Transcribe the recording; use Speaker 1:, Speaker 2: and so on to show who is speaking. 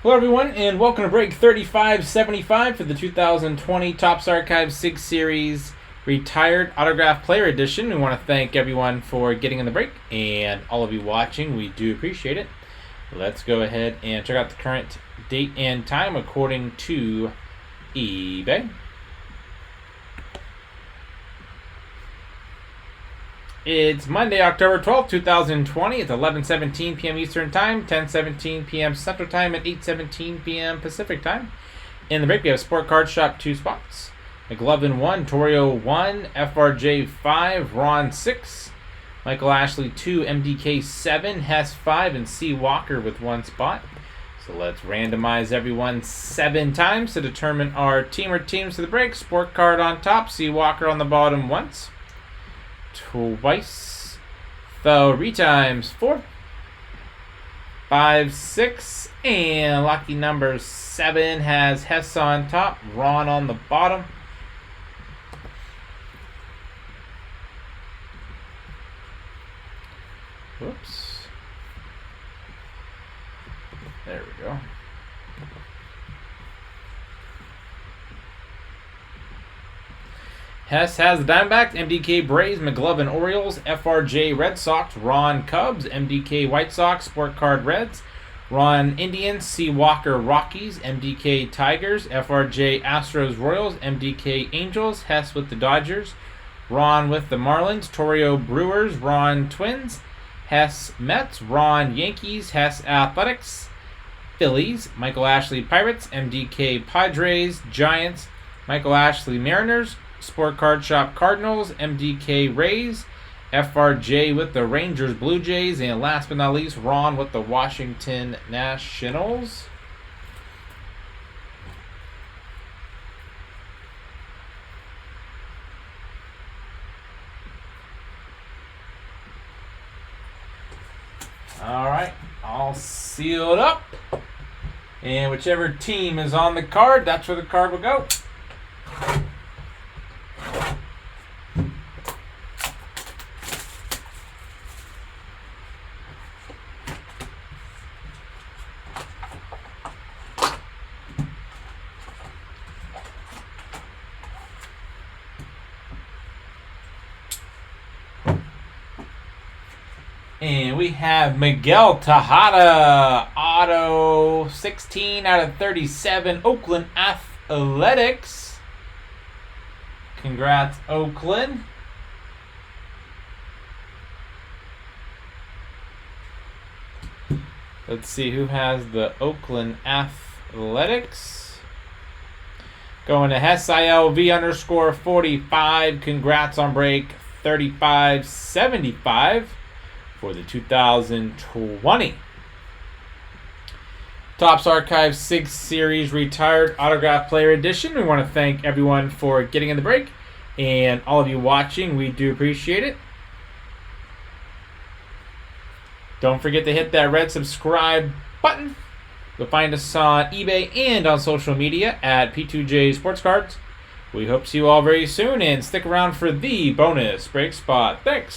Speaker 1: Hello everyone, and welcome to break 3575 for the 2020 Topps Archives 6 Series Retired Autograph Player Edition. We want to thank everyone for getting in the break, and all of you watching, we do appreciate it. Let's go ahead and check out the current date and time according to eBay. It's Monday, October 12th, 2020. It's 11:17 p.m. Eastern Time, 10:17 p.m. Central Time, and 8:17 p.m. Pacific Time. In the break, we have Sport Card Shop 2 spots. McLovin 1, Torio 1, FRJ 5, Ron 6, Michael Ashley 2, MDK 7, Hess 5, and C. Walker with 1 spot. So let's randomize everyone 7 times to determine our team or teams to the break. Sport Card on top, C. Walker on the bottom once. Twice. 3 times 4, 5, 6, and lucky number 7 has Hess on top, Ron on the bottom. Whoops. There we go. Hess has the Diamondbacks, MDK Braves, McLovin Orioles, FRJ Red Sox, Ron Cubs, MDK White Sox, Sport Card Reds, Ron Indians, C. Walker Rockies, MDK Tigers, FRJ Astros Royals, MDK Angels, Hess with the Dodgers, Ron with the Marlins, Torio Brewers, Ron Twins, Hess Mets, Ron Yankees, Hess Athletics, Phillies, Michael Ashley Pirates, MDK Padres, Giants, Michael Ashley Mariners, Sport Card Shop Cardinals, MDK Rays, FRJ with the Rangers Blue Jays, and last but not least, Ron with the Washington Nationals. Alright, all sealed up. And whichever team is on the card, that's where the card will go. And we have Miguel Tejada, auto 16 out of 37, Oakland Athletics. Congrats, Oakland. Let's see who has the Oakland Athletics. Going to Hess ILV underscore 45. Congrats on break 3575. For the 2020 Topps Archives 6 Series Retired Autograph Player Edition. We want to thank everyone for getting in the break, and all of you watching, we do appreciate it. Don't forget to hit that red subscribe button. You'll find us on eBay and on social media at P2J Sports Cards. We hope to see you all very soon, and stick around for the bonus break spot. Thanks.